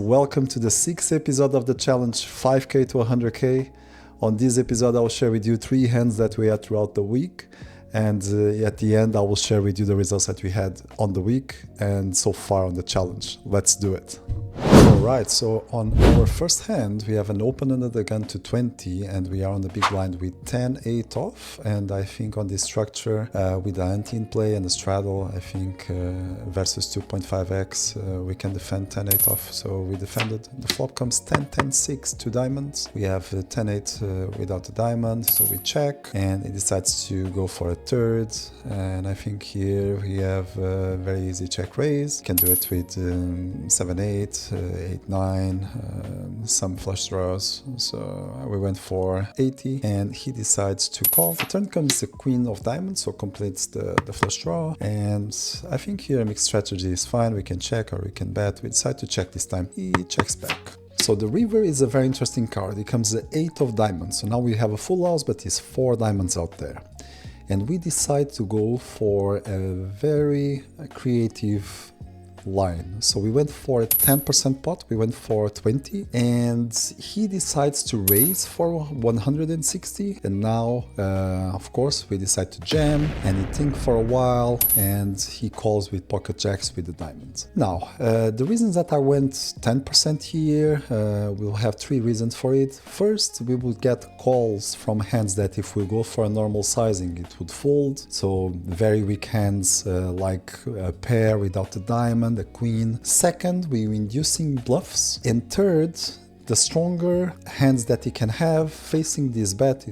welcome to the 6th episode of the challenge 5k to 100k. On this episode, I will share with you 3 hands that we had throughout the week, and at the end I will share with you the results that we had on the week and so far on the challenge. Let's do it. Alright, so on our first hand we have an open under the gun to 20 and we are on the big blind with 10-8 off, and I think on this structure with the ante in play and the straddle, I think versus 2.5x we can defend 10-8 off, so we defended. The flop comes 10-10-6 to diamonds. We have 10-8 without the diamond, so we check and it decides to go for a third, and I think here we have a very easy check raise. Can do it with 7-8, 8-9, some flush draws, so we went for 80 and he decides to call. The turn comes the queen of diamonds, so completes the flush draw, and I think here a mixed strategy is fine. We can check or we can bet. We decide to check this time. He checks back. So the river is a very interesting card. It comes the 8 of diamonds, so now we have a full house but it's 4 diamonds out there, and we decide to go for a very creative line. So we went for a 10% pot, we went for 20, and he decides to raise for 160, and now of course we decide to jam, and he thinks for a while and he calls with pocket jacks with the diamonds. Now the reasons that I went 10% here, we'll have 3 reasons for it. First, we would get calls from hands that if we go for a normal sizing it would fold, so very weak hands like a pair without the diamond, the queen. Second, we're inducing bluffs, and third, the stronger hands that he can have facing this bet,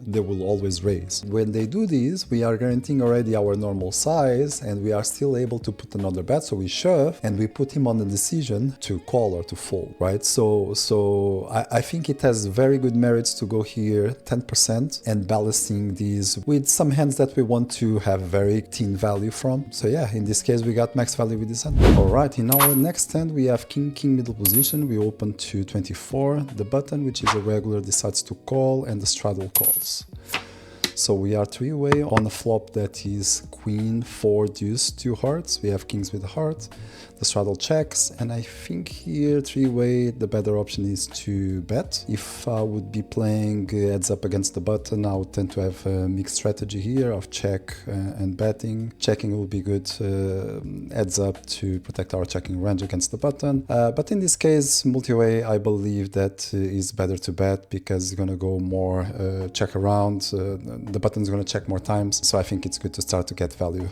they will always raise. When they do this, we are guaranteeing already our normal size and we are still able to put another bet, so we shove and we put him on the decision to call or to fold, right? So I think it has very good merits to go here 10% and balancing these with some hands that we want to have very thin value from. So yeah, in this case we got max value with this hand. Alright, in our next hand we have king middle position. We open to 24. The button, which is a regular, decides to call and the straddle calls. So we are 3-way on a flop that is queen, 4, deuce, 2 hearts. We have kings with a heart. The straddle checks, and I think here 3-way the better option is to bet. If I would be playing heads up against the button, I would tend to have a mixed strategy here of check and betting. Checking will be good heads up to protect our checking range against the button. But in this case, multi-way, I believe that is better to bet because it's going to go more check around. The button is going to check more times, so I think it's good to start to get value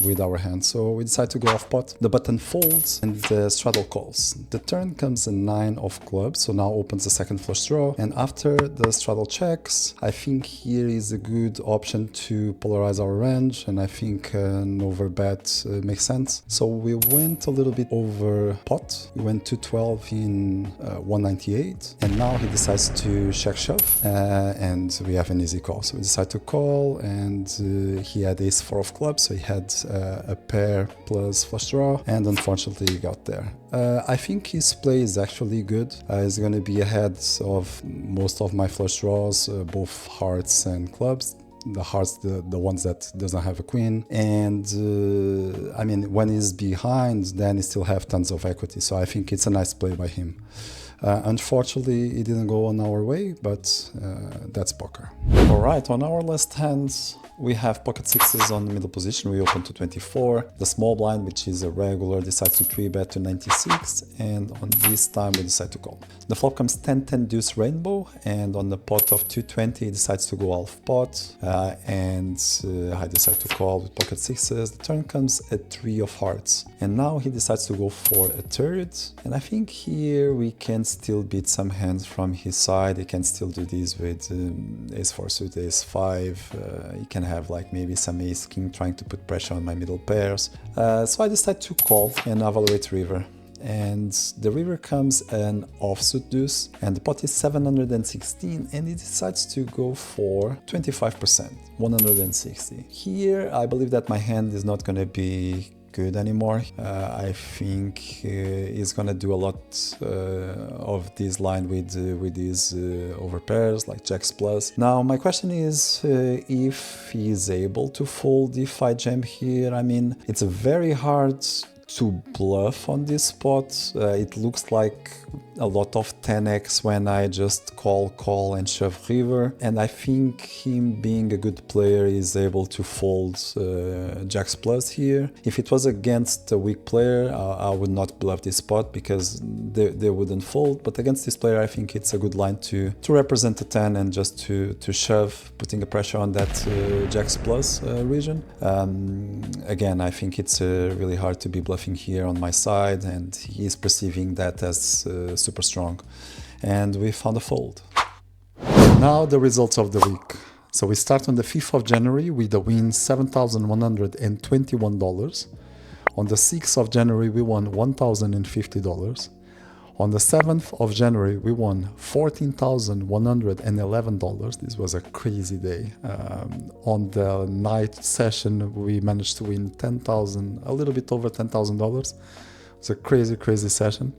with our hand. So we decide to go off pot. The button folds and the straddle calls. The turn comes a 9 of clubs, so now opens the second flush draw, and after the straddle checks, I think here is a good option to polarize our range, and I think an overbet makes sense. So we went a little bit over pot. We went to 12 in 198, and now he decides to check shove, and we have an easy call. So we decide to call, and he had ace 4 of clubs, so he had a pair plus flush draw, and unfortunately he got there. I think his play is actually good. He's going to be ahead of most of my flush draws, both hearts and clubs. The hearts, the ones that doesn't have a queen, and I mean, when he's behind, then he still have tons of equity, so I think it's a nice play by him. Unfortunately, it didn't go on our way, but that's poker. Alright, on our last hands, we have pocket sixes on the middle position. We open to 24. The small blind, which is a regular, decides to 3-bet to 96, and on this time we decide to call. The flop comes 10-10 deuce rainbow, and on the pot of 220 he decides to go half pot, and I decide to call with pocket sixes. The turn comes a 3 of hearts, and now he decides to go for a third, and I think here we can still beat some hands from his side. He can still do this with ace 4 suit, ace 5, he can have like maybe some ace king trying to put pressure on my middle pairs. So I decide to call and evaluate river. And the river comes an offsuit deuce, and the pot is 716, and he decides to go for 25%, 160. Here I believe that my hand is not going to be good anymore. I think he's gonna do a lot of this line with these overpairs like jacks plus. Now my question is if he's able to fold if I jam here. I mean, it's very hard to bluff on this spot. It looks like a lot of 10x when I just call and shove river, and I think him being a good player is able to fold jacks plus here. If it was against a weak player, I would not bluff this spot because they wouldn't fold, but against this player I think it's a good line to represent a 10 and just to shove, putting a pressure on that jacks plus region. Again, I think it's really hard to be bluffing here on my side, and he's perceiving that as super strong, and we found a fold. Now the results of the week. So we start on the 5th of January with a win $7,121. On the 6th of January we won $1,050. On the 7th of January we won $14,111. This was a crazy day. On the night session we managed to win a little bit over $10,000. It's a crazy session.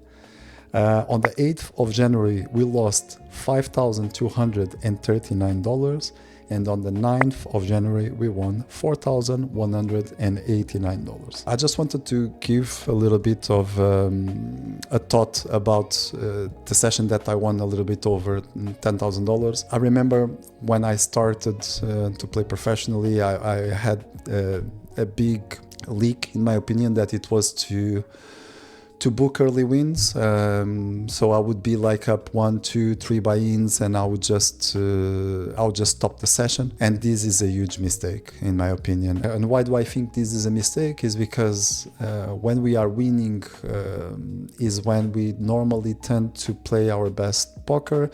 On the 8th of January we lost $5,239, and on the 9th of January we won $4,189. I just wanted to give a little bit of a thought about the session that I won a little bit over $10,000. I remember when I started to play professionally, I had a big leak, in my opinion, that it was to book early wins. So I would be like up 1, 2, 3 buy-ins, and I would just stop the session. And this is a huge mistake, in my opinion. And why do I think this is a mistake? Is because when we are winning is when we normally tend to play our best poker.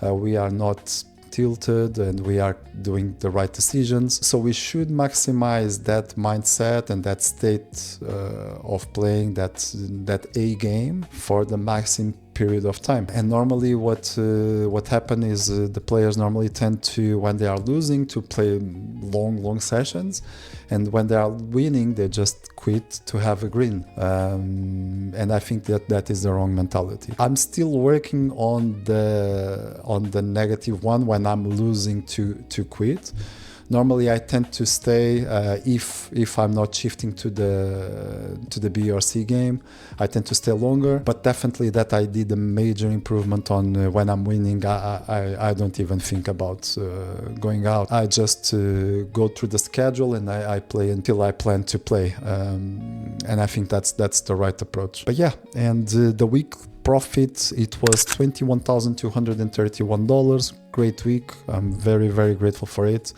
We are not tilted and we are doing the right decisions. So we should maximize that mindset and that state of playing that A game for the maximum period of time. And normally what happens is the players normally tend to, when they are losing, to play long sessions, and when they are winning they just quit to have a green. And I think that is the wrong mentality. I'm still working on the negative one when I'm losing to quit. Normally I tend to stay if I'm not shifting to the B or C game, I tend to stay longer. But definitely that I did a major improvement on when I'm winning. I don't even think about going out. I just go through the schedule and I play until I plan to play, and I think that's the right approach. But yeah, and the week profit, it was $21,231. Great week. I'm very grateful for it.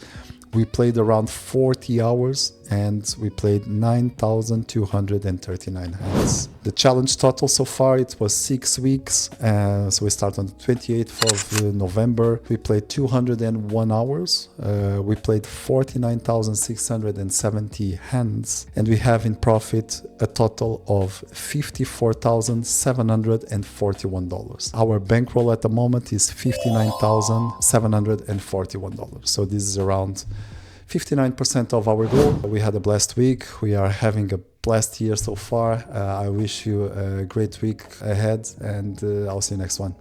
We played around 40 hours and we played 9,239 hands. The challenge total so far, it was 6 weeks. So we start on the 28th of November. We played 201 hours. We played 49,670 hands. And we have in profit a total of $54,741. Our bankroll at the moment is $59,741. So this is around 59% of our goal. We had a blessed week. We are having a blessed year so far. I wish you a great week ahead, and I'll see you next one.